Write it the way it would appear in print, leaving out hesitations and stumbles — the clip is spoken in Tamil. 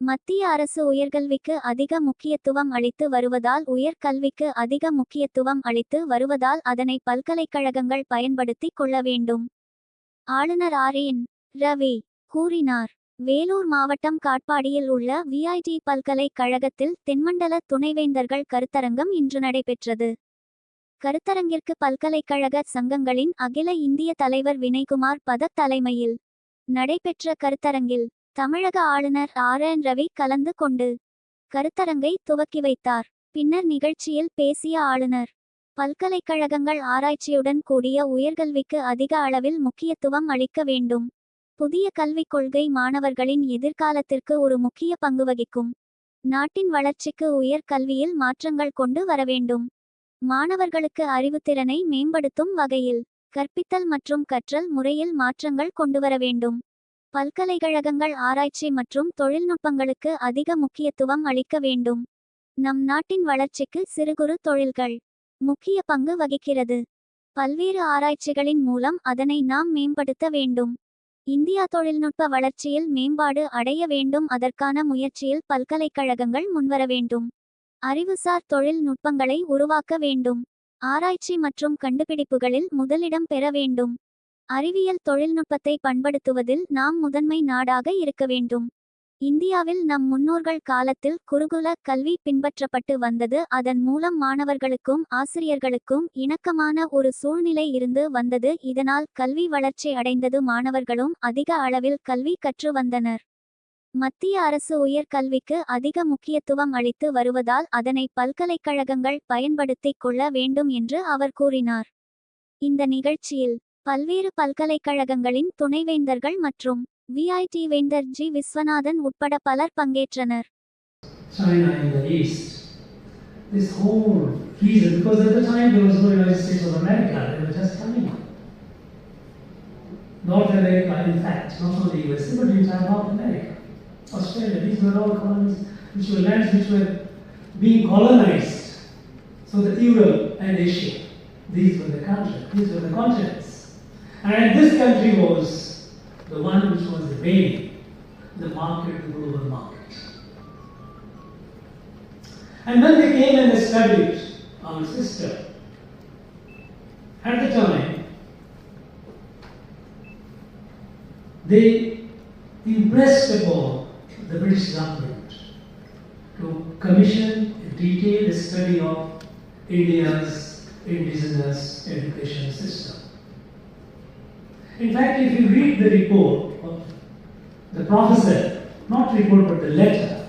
மத்திய அரசு உயர்கல்விக்கு அதிக முக்கியத்துவம் அளித்து வருவதால் உயர்கல்விக்கு அதிக முக்கியத்துவம் அளித்து வருவதால் அதனை பல்கலைக்கழகங்கள் பயன்படுத்திக் கொள்ள வேண்டும். ஆளுநர் ஆர்.என். ரவி கூறினார். வேலூர் மாவட்டம் காட்பாடியில் உள்ள விஐடி பல்கலைக்கழகத்தில் தென்மண்டல துணைவேந்தர்கள் கருத்தரங்கம் இன்று நடைபெற்றது. கருத்தரங்கிற்கு பல்கலைக்கழக சங்கங்களின் அகில இந்திய தலைவர் வினய்குமார் பதக் தலைமையில் நடைபெற்ற கருத்தரங்கில் தமிழக ஆளுநர் ஆர்.என். ரவி கலந்து கொண்டு கருத்தரங்கை துவக்கி வைத்தார். பின்னர் நிகழ்ச்சியில் பேசிய ஆளுநர், பல்கலைக்கழகங்கள் ஆராய்ச்சியுடன் கூடிய உயர்கல்விக்கு அதிக அளவில் முக்கியத்துவம் அளிக்க வேண்டும். புதிய கல்விக் கொள்கை மாணவர்களின் எதிர்காலத்திற்கு ஒரு முக்கிய பங்கு வகிக்கும். நாட்டின் வளர்ச்சிக்கு உயர் கல்வியில் மாற்றங்கள் கொண்டு வர வேண்டும். மாணவர்களுக்கு அறிவுத்திறனை மேம்படுத்தும் வகையில் கற்பித்தல் மற்றும் கற்றல் முறையில் மாற்றங்கள் கொண்டுவர வேண்டும். பல்கலைக்கழகங்கள் ஆராய்ச்சி மற்றும் தொழில்நுட்பங்களுக்கு அதிக முக்கியத்துவம் அளிக்க வேண்டும். நம் நாட்டின் வளர்ச்சிக்கு சிறு குறு தொழில்கள் முக்கிய பங்கு வகிக்கிறது. பல்வேறு ஆராய்ச்சிகளின் மூலம் அதனை நாம் மேம்படுத்த வேண்டும். இந்தியா தொழில்நுட்ப வளர்ச்சியில் மேம்பாடு அடைய வேண்டும். அதற்கான முயற்சியில் பல்கலைக்கழகங்கள் முன்வர வேண்டும். அறிவுசார் தொழில் நுட்பங்களை உருவாக்க வேண்டும். ஆராய்ச்சி மற்றும் கண்டுபிடிப்புகளில் முதலிடம் பெற வேண்டும். அறிவியல் தொழில்நுட்பத்தை பண்படுத்துவதில் நாம் முதன்மை நாடாக இருக்க வேண்டும். இந்தியாவில் நம் முன்னோர்கள் காலத்தில் குருகுல கல்வி பின்பற்றப்பட்டு வந்தது. அதன் மூலம் மாணவர்களுக்கும் ஆசிரியர்களுக்கும் இணக்கமான ஒரு சூழ்நிலை இருந்து வந்தது. இதனால் கல்வி வளர்ச்சி அடைந்தது. மாணவர்களும் அதிக அளவில் கல்வி கற்று வந்தனர். மத்திய அரசு உயர்கல்விக்கு அதிக முக்கியத்துவம் அளித்து வருவதால் அதனை பல்கலைக்கழகங்கள் பயன்படுத்திக் கொள்ள வேண்டும் என்று அவர் கூறினார். இந்த நிகழ்ச்சியில் பல்வேறு பல்கலைக்கழகங்களின் துணைவேந்தர்கள் மற்றும் விஐடி வேந்தர் ஜி. விஸ்வநாதன் உட்பட பலர் பங்கேற்றனர். China in the East. This whole reason, because at the time there was no United States of America, they were just coming up. North America, in fact, not only USA, but the entire North America, Australia, these were all colonies, which were lands which were being colonized. So the Europe and Asia, these were the countries, these were the continents. And this country was the one which was the main, the market, the global market. And when they came and established our system, at the time, they impressed upon the British government to commission a detailed study of India's indigenous education system. In fact, if you read the report of the professor, not report but the letter